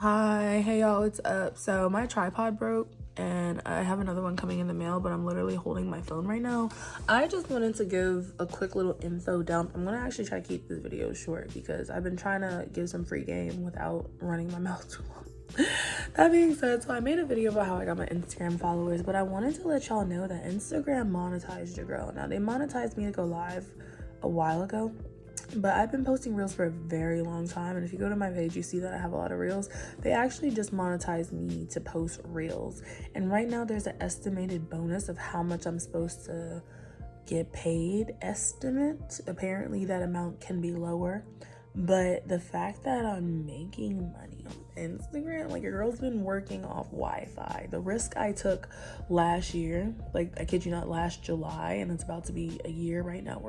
Hi, hey y'all, what's up? So my tripod broke and I have another one coming in the mail, but I'm literally holding my phone right now. I just wanted to give a quick little info dump. I'm gonna actually try to keep this video short because I've been trying to give some free game without running my mouth too long. That being said, so I made a video about how I got my Instagram followers, but I wanted to let y'all know that Instagram monetized your girl. Now they monetized me to go live a while ago, but I've been posting reels for a very long time, and if you go to my page you see that I have a lot of reels. They actually just monetized me to post reels, and right now there's an estimated bonus of how much I'm supposed to get paid. Estimate, apparently that amount can be lower, but the fact that I'm making money on Instagram, like, your girl's been working off Wi-Fi. The risk I took last year, like, I kid you not, last July, and it's about to be a year right now,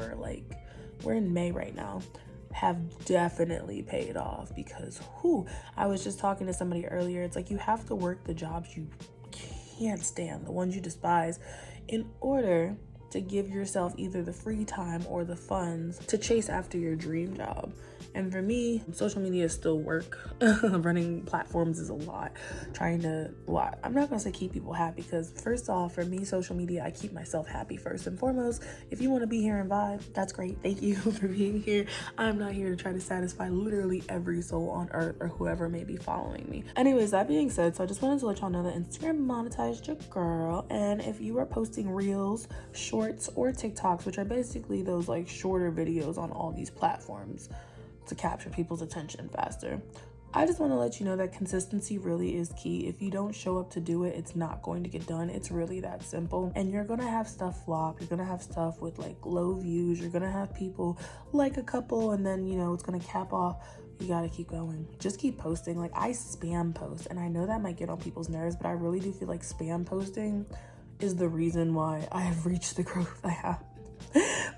we're in May right now, have definitely paid off. Because I was just talking to somebody earlier, it's like you have to work the jobs you can't stand, the ones you despise, in order to give yourself either the free time or the funds to chase after your dream job. And for me, social media is still work. Running platforms is a lot. I'm not gonna say keep people happy, because first off, for me, social media, I keep myself happy first and foremost. If you want to be here and vibe, that's great. Thank you for being here. I'm not here to try to satisfy literally every soul on earth or whoever may be following me. Anyways, that being said, so I just wanted to let y'all know that Instagram monetized your girl, and if you are posting reels, shorts, or TikToks, which are basically those like shorter videos on all these platforms to capture people's attention faster, I just want to let you know that consistency really is key. If you don't show up to do it, it's not going to get done. It's really that simple. And you're gonna have stuff flop. You're gonna have stuff with like low views. You're gonna have people like a couple, and then it's gonna cap off. You gotta keep going. Just keep posting. Like, I spam post, and I know that might get on people's nerves, but I really do feel like spam posting is the reason why I have reached the growth I have.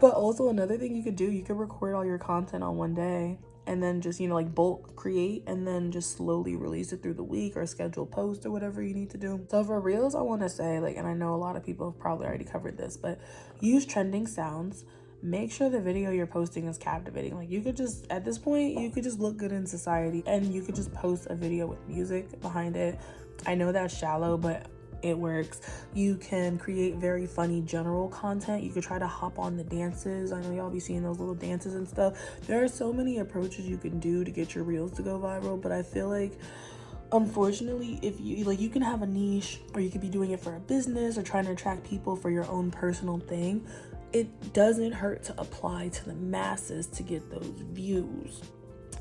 But also, another thing you could do, you could record all your content on one day and then just like bulk create and then just slowly release it through the week, or schedule post, or whatever you need to do. So for reels, I want to say, like, and I know a lot of people have probably already covered this, but use trending sounds. Make sure the video you're posting is captivating. Like, you could just, at this point, you could just look good in society, and you could just post a video with music behind it. I know that's shallow, but it works. You can create very funny general content. You could try to hop on the dances. I know y'all be seeing those little dances and stuff. There are so many approaches you can do to get your reels to go viral, but I feel like, unfortunately, if you can have a niche, or you could be doing it for a business or trying to attract people for your own personal thing. It doesn't hurt to apply to the masses to get those views.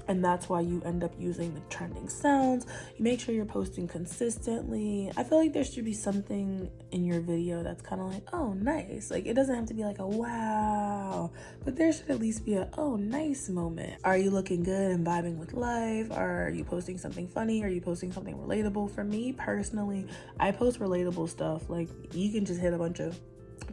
And that's why you end up using the trending sounds. You make sure you're posting consistently. I feel like there should be something in your video that's kind of like, oh, nice. Like, it doesn't have to be like a wow, but there should at least be a oh, nice moment. Are you looking good and vibing with life? Are you posting something funny? Are you posting something relatable? For me personally, I post relatable stuff. Like, you can just hit a bunch of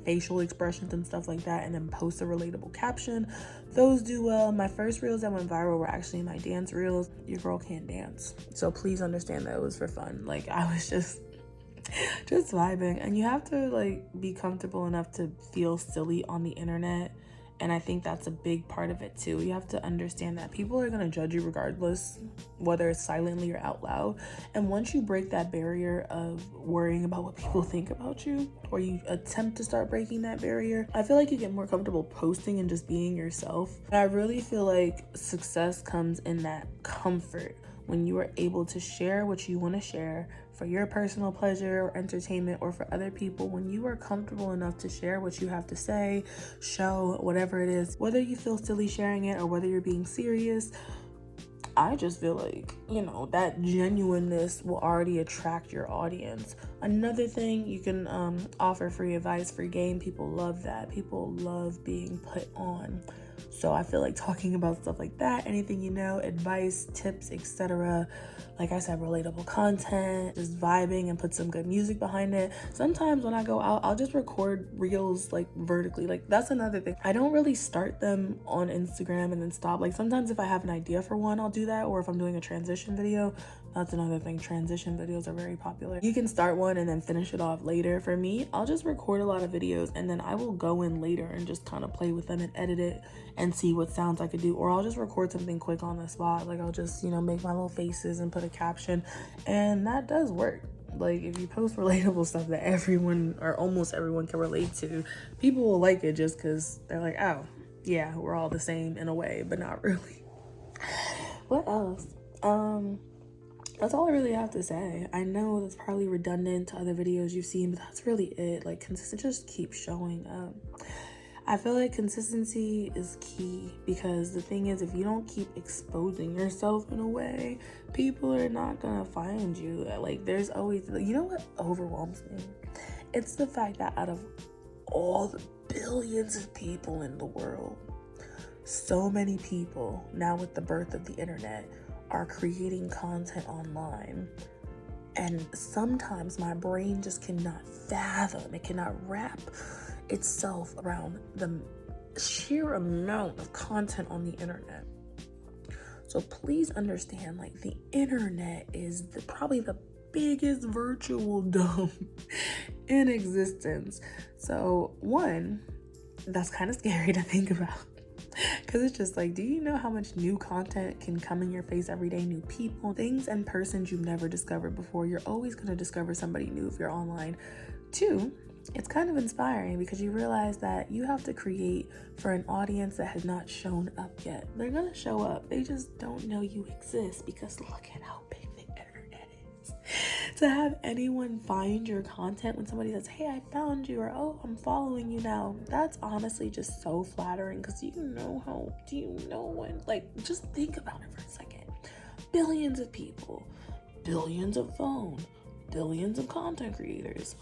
facial expressions and stuff like that and then post a relatable caption. Those do well. My first reels that went viral were actually my dance reels. Your girl can't dance, so please understand that it was for fun. Like, I was just vibing, and you have to like be comfortable enough to feel silly on the internet. And I think that's a big part of it too. You have to understand that people are going to judge you regardless, whether it's silently or out loud. And once you break that barrier of worrying about what people think about you, or you attempt to start breaking that barrier, I feel like you get more comfortable posting and just being yourself. And I really feel like success comes in that comfort, when you are able to share what you want to share for your personal pleasure or entertainment, or for other people. When you are comfortable enough to share what you have to say, show whatever it is, whether you feel silly sharing it or whether you're being serious, I just feel like, that genuineness will already attract your audience. Another thing, you can offer free advice, free game. People love that. People love being put on. So I feel like talking about stuff like that, anything advice, tips, etc. Like I said, relatable content, just vibing and put some good music behind it. Sometimes when I go out, I'll just record reels like vertically. Like, that's another thing. I don't really start them on Instagram and then stop. Like, sometimes if I have an idea for one, I'll do that. Or if I'm doing a transition video, That's another thing. Transition videos are very popular. You can start one and then finish it off later. For me, I'll just record a lot of videos and then I will go in later and just kind of play with them and edit it and see what sounds I could do. Or I'll just record something quick on the spot. Like I'll just, you know, make my little faces and put a caption, and that does work. Like if you post relatable stuff that everyone or almost everyone can relate to, people will like it just because they're like, oh yeah, we're all the same in a way, but not really. What else? That's all I really have to say. I know that's probably redundant to other videos you've seen, but that's really it. Like, just keep showing up. I feel like consistency is key, because the thing is, if you don't keep exposing yourself in a way, people are not gonna find you. Like, there's always, you know what overwhelms me? It's the fact that out of all the billions of people in the world, so many people now with the birth of the internet are creating content online, and sometimes my brain just cannot fathom, it cannot wrap itself around the sheer amount of content on the internet. So please understand, like, the internet is probably the biggest virtual dump in existence. So one, that's kind of scary to think about. Because it's just like, do you know how much new content can come in your face every day? New people, things, and persons you've never discovered before. You're always going to discover somebody new if you're online. Two, it's kind of inspiring because you realize that you have to create for an audience that has not shown up yet. They're going to show up. They just don't know you exist, because look at how big the internet is. To have anyone find your content when somebody says, hey, I found you, or oh, I'm following you now, that's honestly just so flattering. Because just think about it for a second. Billions of people, billions of phones, billions of content creators,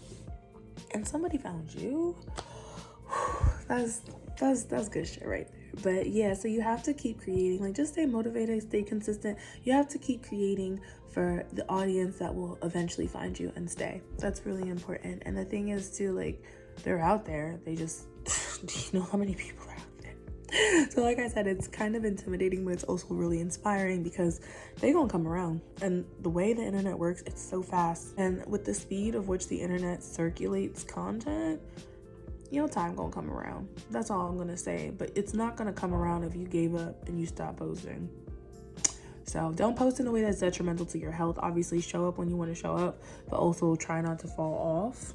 and somebody found you. That's good shit right there. But yeah, so you have to keep creating. Like, just stay motivated, stay consistent. You have to keep creating for the audience that will eventually find you and stay. That's really important. And the thing is too, like, they're out there. They just do you know how many people are out there? So like I said, it's kind of intimidating, but it's also really inspiring, because they gonna come around. And the way the internet works, it's so fast. And with the speed of which the internet circulates content, you know, time gonna come around. That's all I'm gonna say. But it's not gonna come around if you gave up and you stopped posting. So don't post in a way that's detrimental to your health. Obviously, show up when you want to show up, but also try not to fall off.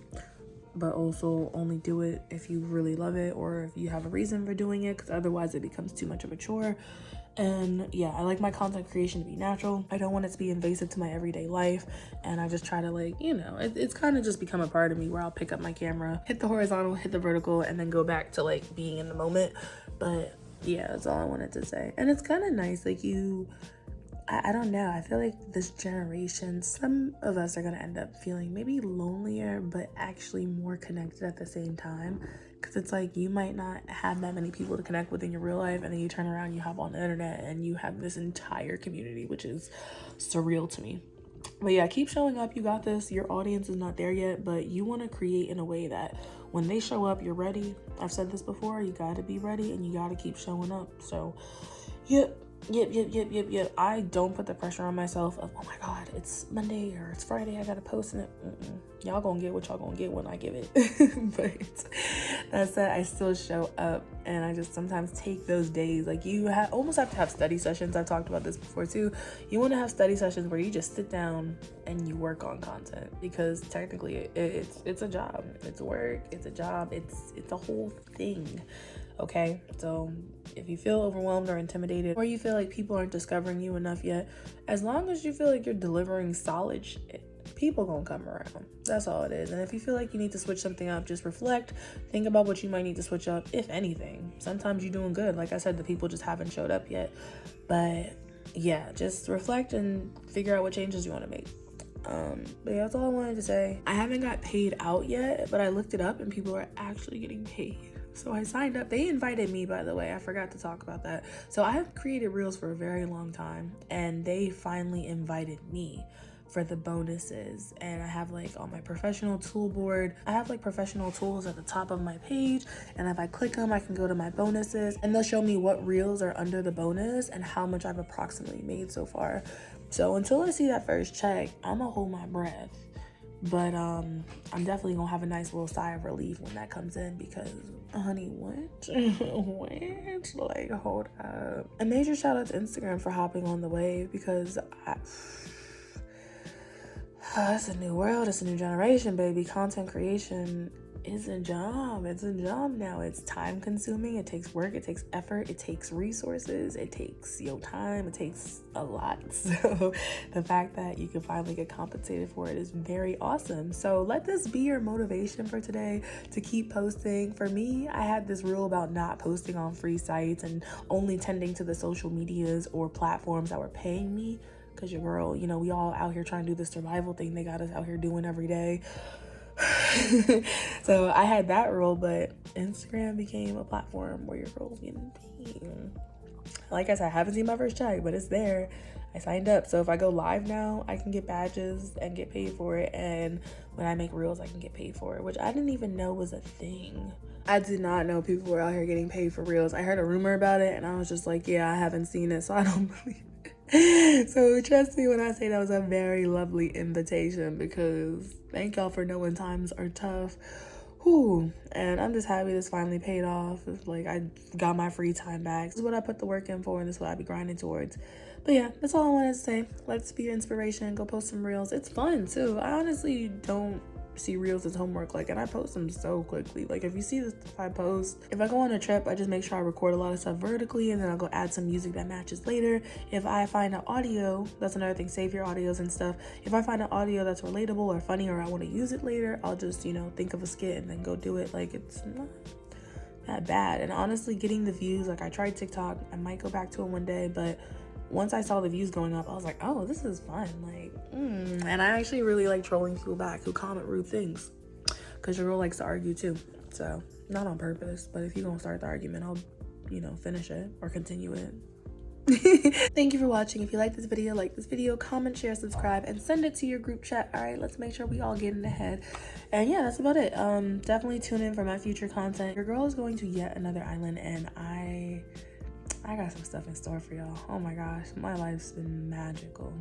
But also only do it if you really love it, or if you have a reason for doing it, because otherwise it becomes too much of a chore. And yeah, I like my content creation to be natural. I don't want it to be invasive to my everyday life. And I just try to, like, you know, it's kind of just become a part of me, where I'll pick up my camera, hit the horizontal, hit the vertical, and then go back to like being in the moment. But yeah, that's all I wanted to say. And it's kind of nice, like, I don't know, I feel like this generation, some of us are going to end up feeling maybe lonelier, but actually more connected at the same time. Because it's like, you might not have that many people to connect with in your real life, and then you turn around, you hop on the internet, and you have this entire community, which is surreal to me. But yeah, keep showing up. You got this. Your audience is not there yet, but you want to create in a way that when they show up, you're ready. I've said this before, you got to be ready, and you got to keep showing up. So Yep. I don't put the pressure on myself of, oh my God, it's Monday or it's Friday, I gotta post it. Y'all gonna get what y'all gonna get when I give it. But that said, I still show up, and I just sometimes take those days. Like, you almost have to have study sessions. I've talked about this before too. You want to have study sessions where you just sit down and you work on content, because technically it's a job, it's work, it's a job, it's a whole thing. Okay, so if you feel overwhelmed or intimidated, or you feel like people aren't discovering you enough yet, as long as you feel like you're delivering solid shit, people gonna come around. That's all it is. And if you feel like you need to switch something up, just reflect, think about what you might need to switch up, if anything. Sometimes you're doing good. Like I said, the people just haven't showed up yet. But yeah, just reflect and figure out what changes you want to make. But yeah, that's all I wanted to say. I haven't got paid out yet, but I looked it up and people are actually getting paid. So I signed up. They invited me, by the way. I forgot to talk about that. So I have created Reels for a very long time, and they finally invited me for the bonuses. And I have, like, on my professional tool board, I have like professional tools at the top of my page, and if I click them, I can go to my bonuses, and they'll show me what Reels are under the bonus and how much I've approximately made so far. So until I see that first check, I'm gonna hold my breath. But I'm definitely gonna have a nice little sigh of relief when that comes in, because honey, what? What? Like, hold up. A major shout out to Instagram for hopping on the wave, because it's a new world, it's a new generation, baby. Content creation is a job. It's a job now. It's time consuming. It takes work. It takes effort. It takes resources. It takes your time. It takes a lot. So the fact that you can finally get compensated for it is very awesome. So let this be your motivation for today to keep posting. For me, I had this rule about not posting on free sites and only tending to the social medias or platforms that were paying me. Because your girl, you know, we all out here trying to do the survival thing they got us out here doing every day. So I had that rule, but Instagram became a platform where your girl's getting paid. Like I said, I haven't seen my first check, but it's there. I signed up. So if I go live now, I can get badges and get paid for it. And when I make reels, I can get paid for it, which I didn't even know was a thing. I did not know people were out here getting paid for reels. I heard a rumor about it and I was just like, yeah, I haven't seen it, so I don't believe it. So trust me when I say that was a very lovely invitation, because thank y'all for knowing times are tough. Whew. And I'm just happy this finally paid off. Like, I got my free time back. This is what I put the work in for, and this is what I be grinding towards. But yeah, that's all I wanted to say. Let's be your inspiration. Go post some reels. It's fun too. I honestly don't see reels as homework, like, and I post them so quickly. Like, if you see the stuff I post, if I go on a trip, I just make sure I record a lot of stuff vertically, and then I'll go add some music that matches later. If I find an audio, that's another thing, save your audios and stuff. If I find an audio that's relatable or funny, or I want to use it later, I'll just, you know, think of a skit and then go do it. Like, it's not that bad. And honestly, getting the views, like, I tried TikTok, I might go back to it one day, but once I saw the views going up, I was like, oh, this is fun. Like, and I actually really like trolling people back who comment rude things, because your girl likes to argue too. So, not on purpose, but if you're gonna start the argument, I'll, you know, finish it or continue it. Thank you for watching. If you like this video, comment, share, subscribe, and send it to your group chat. All right, let's make sure we all get in the head. And yeah, that's about it. Definitely tune in for my future content. Your girl is going to yet another island, and I got some stuff in store for y'all. Oh my gosh, my life's been magical.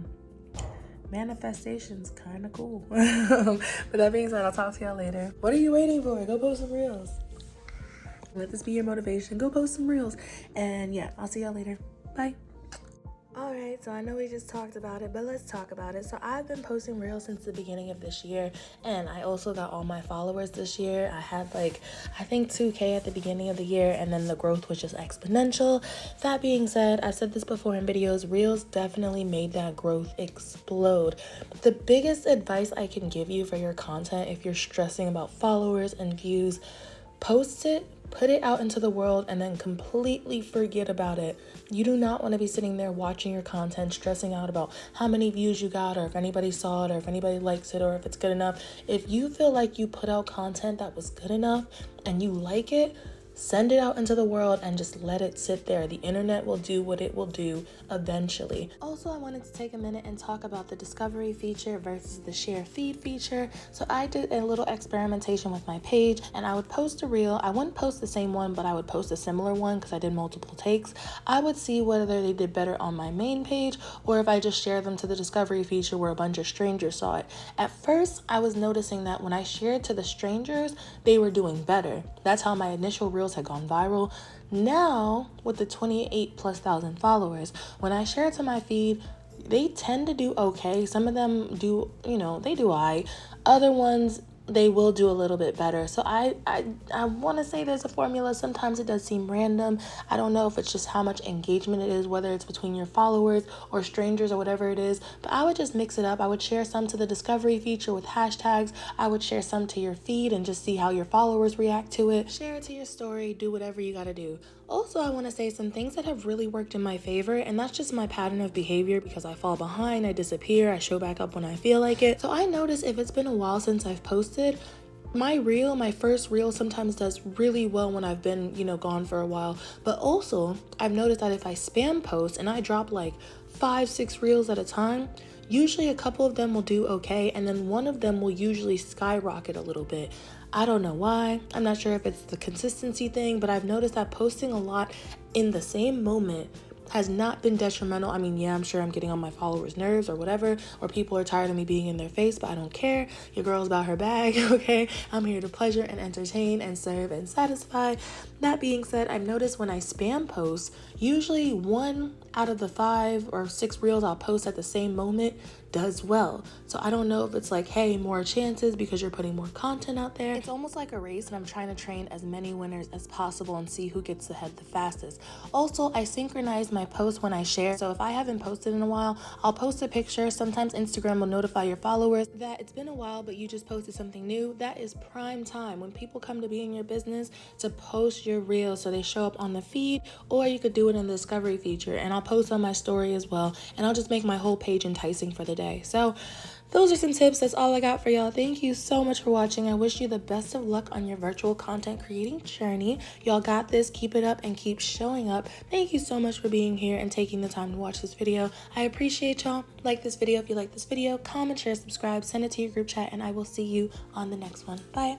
Manifestation's kind of cool. But that being said, I'll talk to y'all later. What are you waiting for? Go post some reels. Let this be your motivation. Go post some reels. And yeah, I'll see y'all later. Bye. Alright, so I know we just talked about it, but let's talk about it. So I've been posting reels since the beginning of this year, and I also got all my followers this year. I had like, I think 2K at the beginning of the year, and then the growth was just exponential. That being said, I've said this before in videos, reels definitely made that growth explode. The biggest advice I can give you for your content, if you're stressing about followers and views, post it, put it out into the world, and then completely forget about it. You do not want to be sitting there watching your content, stressing out about how many views you got, or if anybody saw it, or if anybody likes it, or if it's good enough. If you feel like you put out content that was good enough and you like it, send it out into the world and just let it sit there. The internet will do what it will do eventually. Also, I wanted to take a minute and talk about the discovery feature versus the share feed feature. So I did a little experimentation with my page, and I would post a reel. I wouldn't post the same one, but I would post a similar one because I did multiple takes. I would see whether they did better on my main page or if I just share them to the discovery feature where a bunch of strangers saw it. At first, I was noticing that when I shared to the strangers, they were doing better. That's how my initial reels had gone viral. Now, with the 28,000+ followers, when I share it to my feed, they tend to do okay. Some of them do, you know, they do alright. Other ones, they will do a little bit better. So I want to say there's a formula. Sometimes it does seem random. I don't know if it's just how much engagement it is, whether it's between your followers or strangers or whatever it is, but I would just mix it up. I would share some to the discovery feature with hashtags. I would share some to your feed and just see how your followers react to it. Share it to your story, do whatever you gotta do. Also, I want to say some things that have really worked in my favor, and that's just my pattern of behavior because I fall behind, I disappear, I show back up when I feel like it. So I notice if it's been a while since I've posted, my first reel sometimes does really well when I've been, you know, gone for a while. But also, I've noticed that if I spam post and I drop like 5-6 reels at a time, usually a couple of them will do okay, and then one of them will usually skyrocket a little bit. I don't know why. I'm not sure if it's the consistency thing, but I've noticed that posting a lot in the same moment has not been detrimental. I mean, yeah, I'm sure I'm getting on my followers' nerves or whatever, or people are tired of me being in their face, but I don't care. Your girl's about her bag, okay? I'm here to pleasure and entertain and serve and satisfy. That being said, I've noticed when I spam post, usually 1 out of the 5 or 6 reels I'll post at the same moment does well. So I don't know if it's like, hey, more chances because you're putting more content out there. It's almost like a race, and I'm trying to train as many winners as possible and see who gets ahead the fastest. Also, I synchronize my posts when I share. So if I haven't posted in a while, I'll post a picture. Sometimes Instagram will notify your followers that it's been a while, but you just posted something new. That is prime time when people come to be in your business to post your reels so they show up on the feed, or you could do it in the discovery feature, and I'll post on my story as well, and I'll just make my whole page enticing for the day. So those are some tips. That's all I got for y'all. Thank you so much for watching. I wish you the best of luck on your virtual content creating journey. Y'all got this. Keep it up and keep showing up. Thank you so much for being here and taking the time to watch this video. I appreciate y'all. Like this video if you like this video. Comment, share, subscribe, send it to your group chat, and I will see you on the next one. Bye.